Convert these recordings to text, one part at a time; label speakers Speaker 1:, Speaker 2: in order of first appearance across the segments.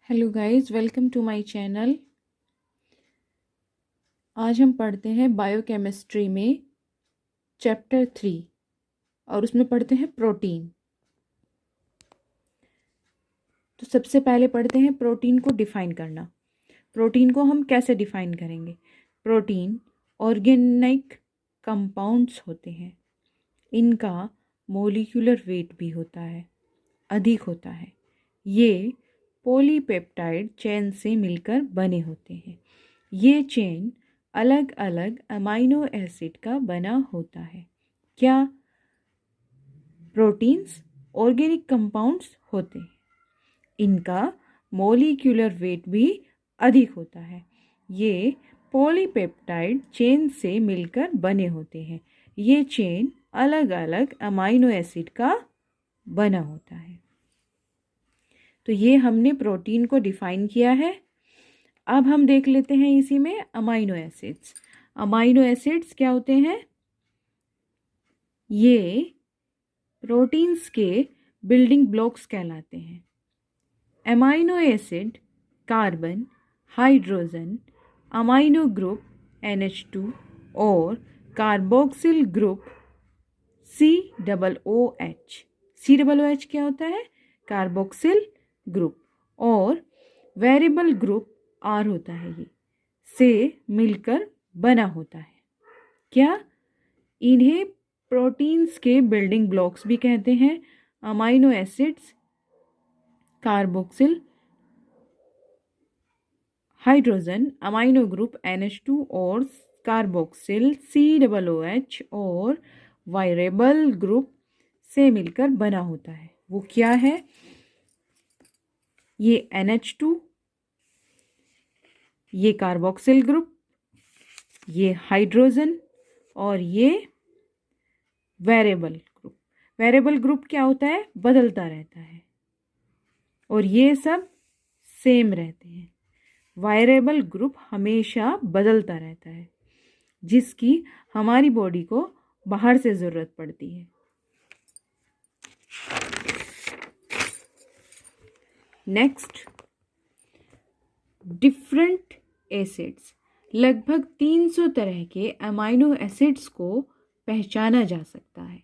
Speaker 1: Hello guys, welcome to my channel. आज हम पढ़ते हैं बायोकेमिस्ट्री में चैप्टर 3 और उसमें पढ़ते हैं प्रोटीन। तो सबसे पहले पढ़ते हैं प्रोटीन को डिफ़ाइन करना। प्रोटीन को हम कैसे डिफ़ाइन करेंगे? प्रोटीन ऑर्गेनिक कंपाउंड्स होते हैं। इनका मोलिकुलर वेट भी होता है, अधिक होता है। ये पॉलीपेप्टाइड चेन से मिलकर बने होते हैं। ये चेन अलग अलग अमाइनो एसिड का बना होता है। क्या प्रोटीन्स ऑर्गेनिक कंपाउंड्स होते हैं? इनका मोलिकुलर वेट भी अधिक होता है। ये पॉलीपेप्टाइड चेन से मिलकर बने होते हैं। ये चेन अलग अलग अमाइनो एसिड का बना होता है। तो ये हमने प्रोटीन को डिफाइन किया है। अब हम देख लेते हैं इसी में अमाइनो एसिड्स। अमाइनो एसिड्स क्या होते हैं? ये प्रोटीन्स के बिल्डिंग ब्लॉक्स कहलाते हैं। Amino acid carbon, hydrogen, amino group NH2 और कार्बोक्सिल ग्रुप COOH। COOH क्या होता है? Carboxyl group. और वेरिएबल ग्रुप R होता है, ये से मिलकर बना होता है। क्या? इन्हें प्रोटीन्स के बिल्डिंग ब्लॉक्स भी कहते हैं। Amino acids carboxyl, hydrogen, amino group NH2 और कार्बोक्सिल COOH और वेरिएबल ग्रुप से मिलकर बना होता है। वो क्या है? ये NH2, ये कार्बोक्सिल ग्रुप, ये हाइड्रोजन और ये वेरिएबल ग्रुप। वेरिएबल ग्रुप क्या होता है? बदलता रहता है। और ये सब सेम रहते हैं। वेरिएबल ग्रुप हमेशा बदलता रहता है, जिसकी हमारी बॉडी को बाहर से ज़रूरत पड़ती है। Next, different acids. लगभग 300 तरह के अमाइनो एसिड्स को पहचाना जा सकता है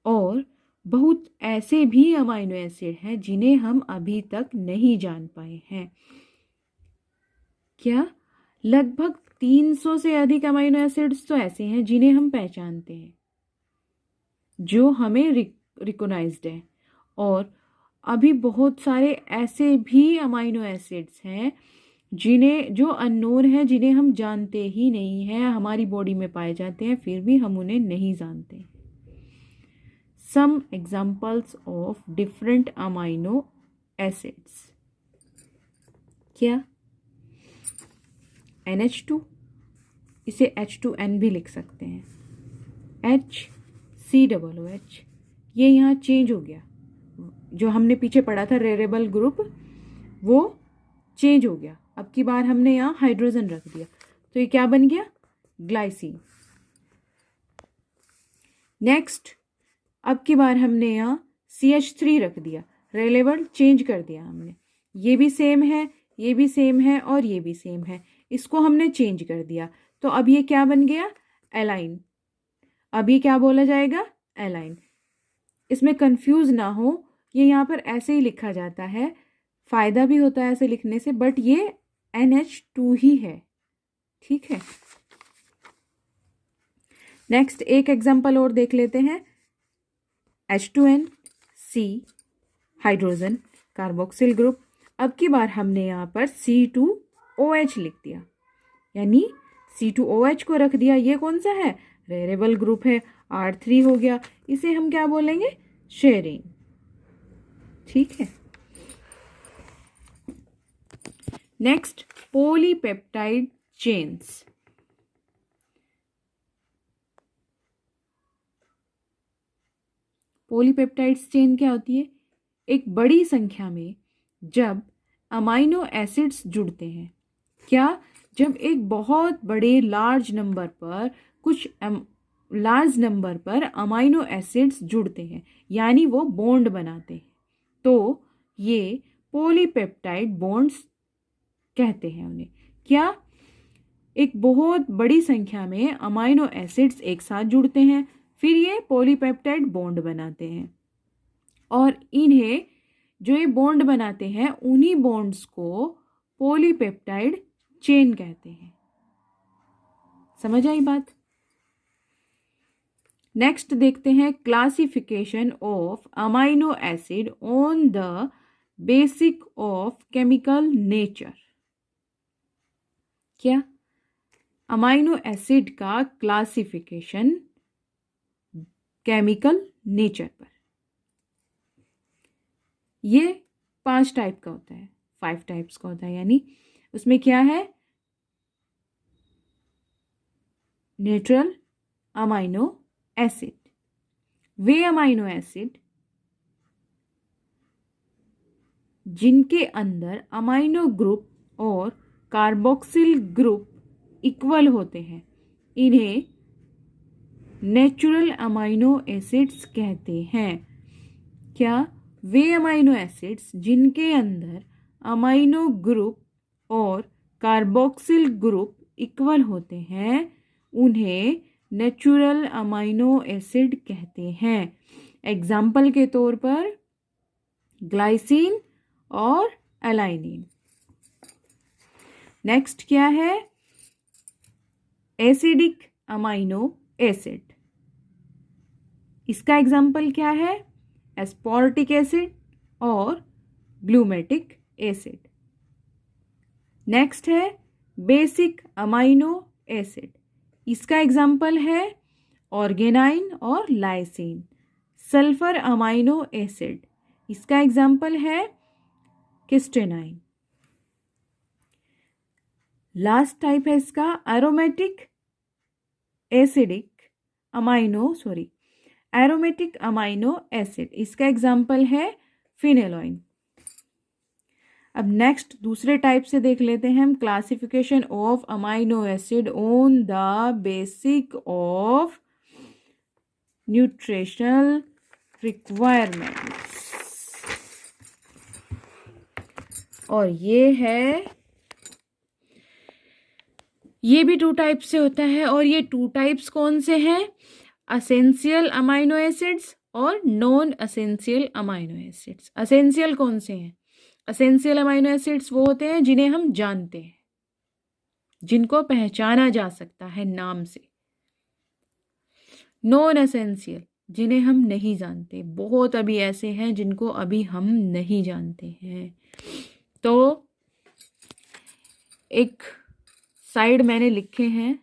Speaker 1: और बहुत ऐसे भी अमाइनो एसिड हैं जिन्हें हम अभी तक नहीं जान पाए हैं। क्या? लगभग 300 से अधिक अमाइनो एसिड्स तो ऐसे हैं जिन्हें हम पहचानते हैं, जो हमें रिकॉग्नाइज्ड है। और अभी बहुत सारे ऐसे भी अमाइनो एसिड्स हैं जो अननोन हैं, जिन्हें हम जानते ही नहीं हैं, हमारी बॉडी में पाए जाते हैं फिर भी हम उन्हें नहीं जानते। Some examples of different amino acids. क्या? NH2, इसे H2N भी लिख सकते हैं। HCOOH, ये यहाँ चेंज हो गया। जो हमने पीछे पढ़ा था वेरिएबल ग्रुप, वो चेंज हो गया। अब की बार हमने यहाँ हाइड्रोजन रख दिया, तो ये क्या बन गया? ग्लाइसिन। नेक्स्ट, अब की बार हमने यहाँ CH3 रख दिया, रेलेबल चेंज कर दिया हमने। ये भी सेम है, ये भी सेम है और ये भी सेम है, इसको हमने चेंज कर दिया। तो अब ये क्या बन गया? एलाइन। अब ये क्या बोला जाएगा? एलाइन। इसमें कंफ्यूज ना हो, ये यहाँ पर ऐसे ही लिखा जाता है, फ़ायदा भी होता है ऐसे लिखने से, बट ये NH2 ही है। ठीक है। नेक्स्ट, एक एग्जाम्पल और देख लेते हैं। H2N, C, hydrogen, carboxyl group. अब की बार हमने यहाँ पर C2OH लिख दिया, यानी C2OH को रख दिया। ये कौन सा है? वेरिएबल ग्रुप है, R3 हो गया। इसे हम क्या बोलेंगे? शेयरिंग। ठीक है। Next, polypeptide chains. Polypeptides chain क्या होती है? एक बड़ी संख्या में जब अमाइनो एसिड्स जुड़ते हैं। क्या? जब एक बहुत बड़े लार्ज नंबर पर अमाइनो एसिड्स जुड़ते हैं, यानी वो बॉन्ड बनाते हैं, तो ये पॉलीपेप्टाइड बॉन्ड्स कहते हैं उन्हें। क्या? एक बहुत बड़ी संख्या में अमाइनो एसिड्स एक साथ जुड़ते हैं, फिर ये पॉलीपेप्टाइड बॉन्ड बनाते हैं, और इन्हें जो ये बॉन्ड बनाते हैं उन्हीं बॉन्ड्स को पॉलीपेप्टाइड चेन कहते हैं। समझ आई बात? नेक्स्ट देखते हैं classification of amino acid on the basic of chemical nature. क्या? अमाइनो एसिड का क्लासिफिकेशन केमिकल नेचर पर। ये 5 टाइप का होता है, 5 टाइप्स का होता है, यानी उसमें क्या है? नेचुरल अमाइनो एसिड, वे अमाइनो एसिड जिनके अंदर अमाइनो ग्रुप और कार्बोक्सिल ग्रुप इक्वल होते हैं, इन्हें नेचुरल अमाइनो एसिड्स कहते हैं। क्या? वे अमाइनो एसिड्स जिनके अंदर अमाइनो ग्रुप और कार्बोक्सिल ग्रुप इक्वल होते हैं, उन्हें नेचुरल अमाइनो एसिड कहते हैं। एग्जाम्पल के तौर पर ग्लाइसिन और एलाइनिन। नेक्स्ट क्या है? Acidic amino acid. इसका एग्जाम्पल क्या है? एस्पार्टिक एसिड और ग्लूमेटिक एसिड। नेक्स्ट है बेसिक अमाइनो एसिड। इसका एग्जाम्पल है ऑर्गेनाइन और लाइसिन। सल्फर अमाइनो एसिड, इसका एग्जाम्पल है किस्टेनाइन। लास्ट टाइप है इसका एरोमेटिक अमाइनो एसिड। इसका एग्जाम्पल है फिनेलॉइन। अब नेक्स्ट दूसरे टाइप से देख लेते हैं हम, classification of amino acid on the basic of nutritional requirements. और ये भी 2 टाइप से होता है, और ये 2 टाइप्स कौन से हैं? असेंशियल अमाइनो एसिड्स और non essential amino acids. Essential कौन से हैं? असेंशियल अमाइनो एसिड्स वो होते हैं जिन्हें हम जानते हैं, जिनको पहचाना जा सकता है नाम से। नॉन असेंशियल जिन्हें हम नहीं जानते, बहुत अभी ऐसे हैं जिनको अभी हम नहीं जानते हैं। तो एक साइड मैंने लिखे हैं,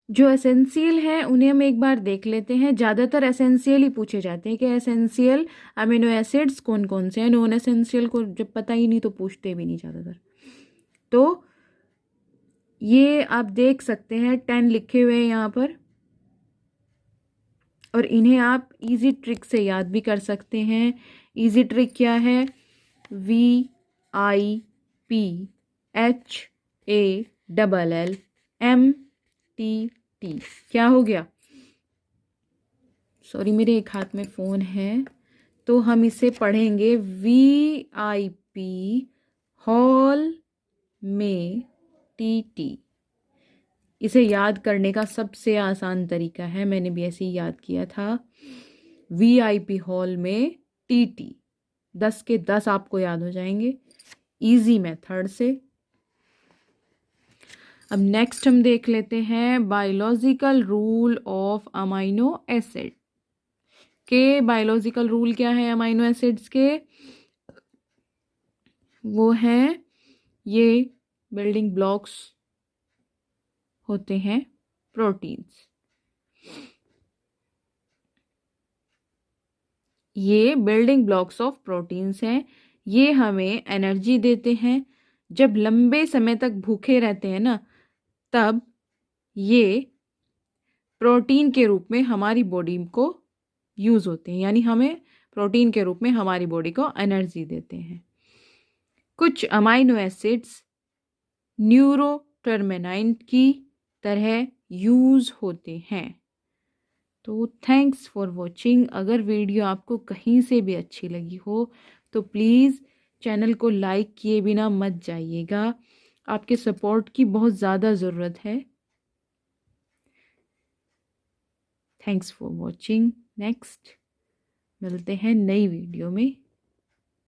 Speaker 1: जो एसेंशियल है उन्हें हम एक बार देख लेते हैं। ज़्यादातर एसेंशियल ही पूछे जाते हैं कि एसेंशियल अमीनो एसिड्स कौन कौन से हैं। नॉन एसेंशियल को जब पता ही नहीं तो पूछते भी नहीं ज़्यादातर। तो ये आप देख सकते हैं 10 लिखे हुए हैं यहाँ पर, और इन्हें आप इजी ट्रिक से याद भी कर सकते हैं। इजी ट्रिक क्या है? VIPHALLMTT। क्या हो गया? सॉरी, मेरे एक हाथ में फ़ोन है, तो हम इसे पढ़ेंगे VIP हॉल में TT। इसे याद करने का सबसे आसान तरीका है, मैंने भी ऐसे ही याद किया था, VIP हॉल में TT। 10 के 10 आपको याद हो जाएंगे इजी मेथड से। अब नेक्स्ट हम देख लेते हैं biological rule of amino acid के। बायोलॉजिकल रूल क्या है अमाइनो एसिड्स के? वो हैं, ये बिल्डिंग ब्लॉक्स होते हैं प्रोटीन्स। ये बिल्डिंग ब्लॉक्स ऑफ प्रोटीन्स हैं। ये हमें एनर्जी देते हैं। जब लंबे समय तक भूखे रहते हैं ना, तब ये प्रोटीन के रूप में हमारी बॉडी को यूज़ होते हैं, यानी हमें प्रोटीन के रूप में हमारी बॉडी को एनर्जी देते हैं। कुछ अमाइनो एसिड्स न्यूरोटर्मेनाइन की तरह यूज़ होते हैं। तो थैंक्स फॉर वॉचिंग। अगर वीडियो आपको कहीं से भी अच्छी लगी हो तो प्लीज़ चैनल को लाइक किए बिना मत जाइएगा। आपके सपोर्ट की बहुत ज़्यादा ज़रूरत है। Thanks for watching. नेक्स्ट मिलते हैं नई वीडियो में।